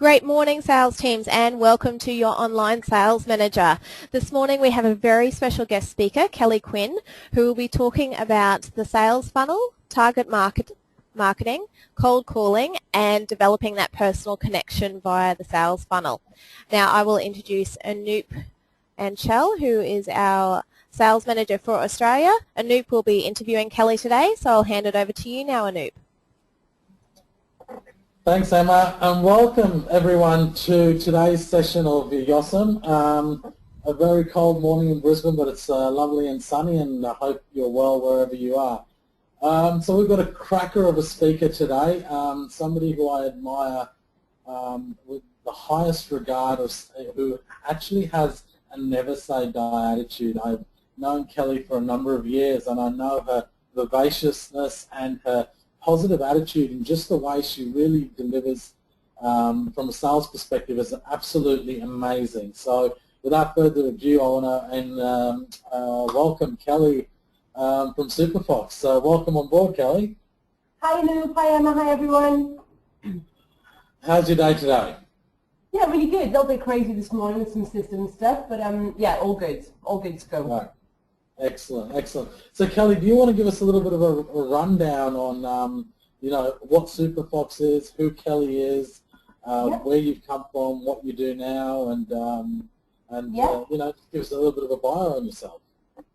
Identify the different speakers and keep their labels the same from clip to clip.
Speaker 1: Great morning, sales teams, and welcome to your online sales manager. This morning we have a very special guest speaker, Kelly Quinn, who will be talking about the sales funnel, target marketing, cold calling, and developing that personal connection via the sales funnel. Now I will introduce Anoop Anchel, who is our sales manager for Australia. Anoop will be interviewing Kelly today, so I'll hand it over to you now, Anoop.
Speaker 2: Thanks, Emma, and welcome everyone to today's session of YOSM. A very cold morning in Brisbane, but it's lovely and sunny, and I hope you're well wherever you are. So we've got a cracker of a speaker today, somebody who I admire with the highest regard, who actually has a never say die attitude. I've known Kelly for a number of years, and I know her vivaciousness and her positive attitude and just the way she really delivers from a sales perspective is absolutely amazing. So without further ado, I want to welcome Kelly from Superfox. So welcome on board, Kelly.
Speaker 3: Hi, Anoop. Hi, Emma. Hi, everyone.
Speaker 2: How's your day today?
Speaker 3: Yeah, really good. A little bit crazy this morning with some system stuff, but yeah, all good. All good to go.
Speaker 2: Right. Excellent, excellent. So Kelly, do you want to give us a little bit of a rundown on, what Superfox is, who Kelly is, where you've come from, what you do now, and just give us a little bit of a bio on yourself.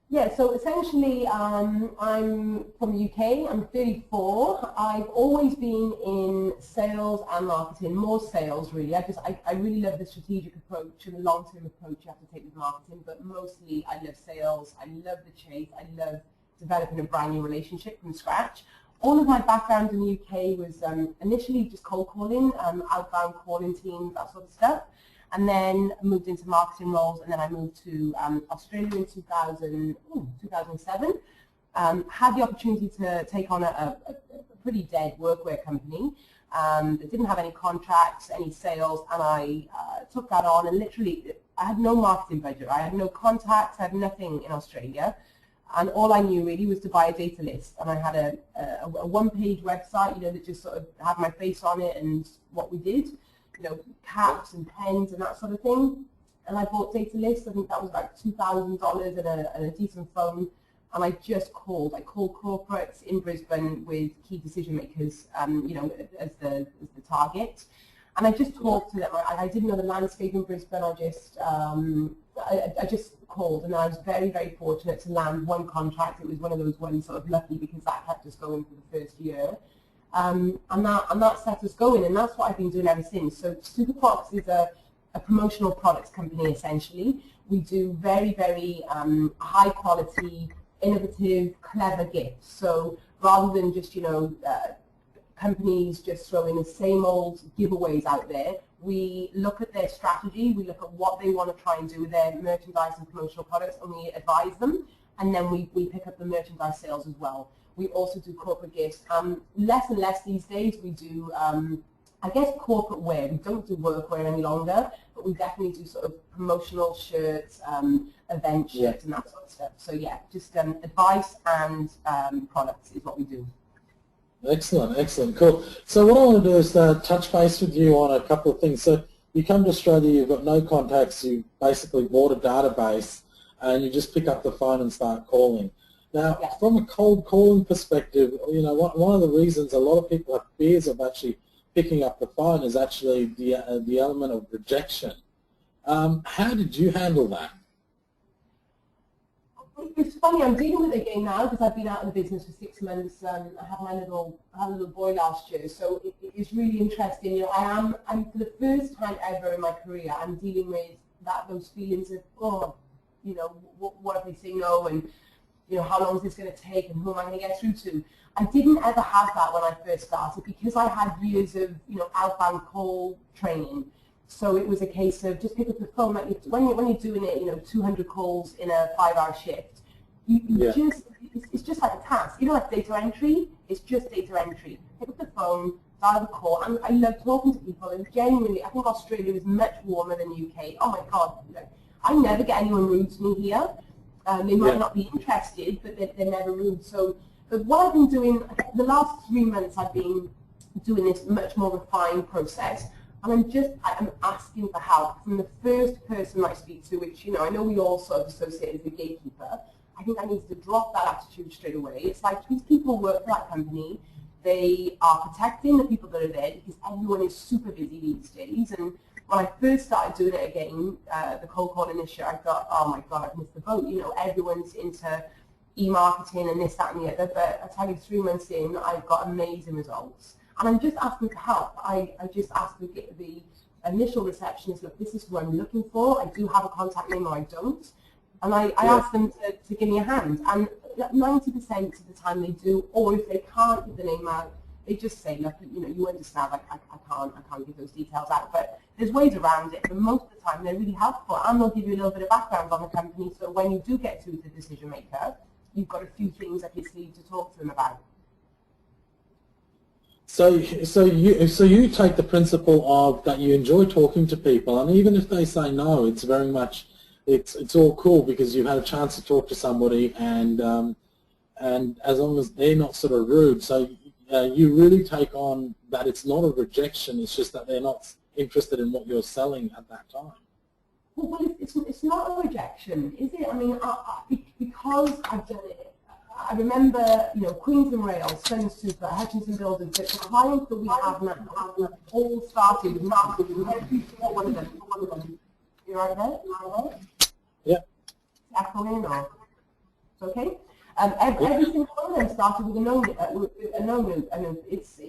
Speaker 3: Yeah, so essentially I'm from the UK, I'm 34. I've always been in sales and marketing, more sales really. I really love the strategic approach and the long-term approach you have to take with marketing, but mostly I love sales, I love the chase, I love developing a brand new relationship from scratch. All of my background in the UK was initially just cold calling, outbound calling teams, that sort of stuff. And then I moved into marketing roles, and then I moved to Australia in 2007. Had the opportunity to take on a pretty dead workwear company that didn't have any contracts, any sales, and I took that on, and literally I had no marketing budget. I had no contacts, I had nothing in Australia, and all I knew really was to buy a data list. And I had a one-page website, that just sort of had my face on it and what we did. Caps and pens and that sort of thing. And I bought data lists. I think that was about $2,000 and a decent phone. And I just called. I called corporates in Brisbane with key decision makers, as the target. And I just talked to them. I didn't know the landscape in Brisbane. I just called, and I was very, very fortunate to land one contract. It was one of those ones sort of lucky because that kept us going for the first year. And that set us going, and that's what I've been doing ever since. So Superfox is a promotional products company, essentially. We do very, very high quality, innovative, clever gifts. So rather than just, companies just throwing the same old giveaways out there, we look at their strategy, we look at what they want to try and do with their merchandise and promotional products, and we advise them, and then we pick up the merchandise sales as well. We also do corporate gifts. Less and less these days we do, I guess, corporate wear. We don't do workwear any longer, but we definitely do sort of promotional shirts, event shirts, and that sort of stuff. So yeah, just advice and products is what we do.
Speaker 2: Excellent, excellent, cool. So what I want to do is touch base with you on a couple of things. So you come to Australia, you've got no contacts, you basically bought a database, and you just pick up the phone and start calling. Now, from a cold calling perspective, one of the reasons a lot of people have fears of actually picking up the phone is actually the element of rejection. How did you handle that?
Speaker 3: It's funny, I'm dealing with it again now because I've been out of the business for 6 months. I had my little boy last year, so it's really interesting. I'm for the first time ever in my career, I'm dealing with those feelings of, what if they say no, and how long is this going to take, and who am I going to get through to? I didn't ever have that when I first started because I had years of, outbound call training. So it was a case of just pick up the phone. Like when you're doing it, 200 calls in a 5-hour shift, it's just like a task. Like data entry, it's just data entry. Pick up the phone, dial the call. And I love talking to people, and genuinely, I think Australia is much warmer than the UK. Oh my God, I never get anyone rude to me here. They might not be interested, but they're never rude. So, but what I've been doing the last 3 months, I've been doing this much more refined process. And I'm asking for help from the first person I speak to, which, you know, I know we all sort of associate as the gatekeeper. I think I need to drop that attitude straight away. It's like these people work for that company. They are protecting the people that are there because everyone is super busy these days. And when I first started doing it again, the cold calling this year, I thought, oh my God, I've missed the boat. You know, everyone's into e-marketing and this, that, and the other. But I tell you, 3 months in, I've got amazing results. And I'm just asking for help. I just ask the initial receptionist, look, this is who I'm looking for. I do have a contact name or I don't. And I ask them to give me a hand. And 90% of the time they do, or if they can't give the name out, they just say, look, you know, you understand, I can't give those details out. But there's ways around it. But most of the time they're really helpful. And they'll give you a little bit of background on the company. So when you do get to the decision maker, you've got a few things up your sleeve to talk to them about.
Speaker 2: So you take the principle of that you enjoy talking to people, and even if they say no, it's very much, it's all cool because you've had a chance to talk to somebody, and as long as they're not sort of rude, so you really take on that it's not a rejection, it's just that they're not interested in what you're selling at that time.
Speaker 3: Well, it's not a rejection, is it? I mean, because I've done it. I remember, you know, Queens and Rails, Sun Super, Hutchinson Builders, the clients that we have now all started with marketing. Every single one of them. You right there?
Speaker 2: Yeah.
Speaker 3: Echoing or it's okay. Every single one of them started with a no. And it's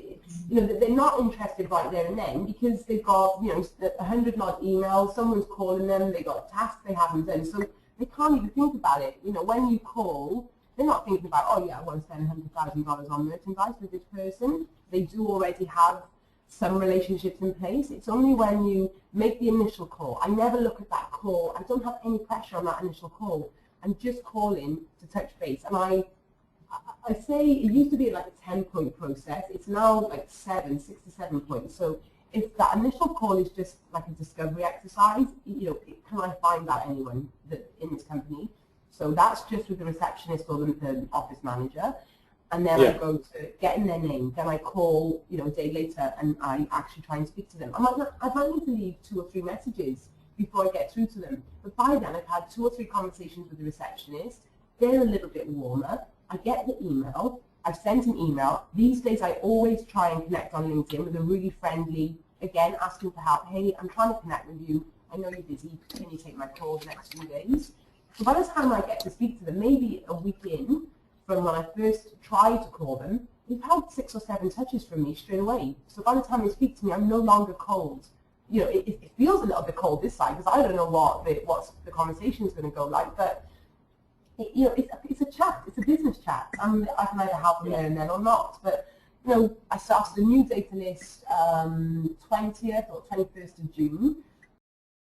Speaker 3: you know, they're not interested right there and then because they've got, you know, 100 odd emails. Someone's calling them. They got tasks they haven't done, so they can't even think about it. You know, when you call, they're not thinking about, oh yeah, I want to spend $100,000 on merchandise with this person. They do already have some relationships in place. It's only when you make the initial call. I never look at that call. I don't have any pressure on that initial call. I'm just calling to touch base. And I say it used to be like a 10-point process. It's now like 6 to 7 points. So if that initial call is just like a discovery exercise, you know, can I find out anyone that in this company? So that's just with the receptionist or the office manager. And then I go to getting their name. Then I call, you know, a day later and I actually try and speak to them. I might need to leave 2 or 3 messages before I get through to them. But by then I've had 2 or 3 conversations with the receptionist. They're a little bit warmer. I get the email. I've sent an email. These days I always try and connect on LinkedIn with a really friendly, again, asking for help. Hey, I'm trying to connect with you. I know you're busy. Can you take my call the next few days? So by the time I get to speak to them, maybe a week in from when I first tried to call them, they've had 6 or 7 touches from me straight away. So by the time they speak to me, I'm no longer cold. You know, it feels a little bit cold this side because I don't know what the conversation is going to go like. But you know, it's a chat. It's a business chat, and I can either help them there and then or not. But you know, I started a new data list 20th or 21st of June.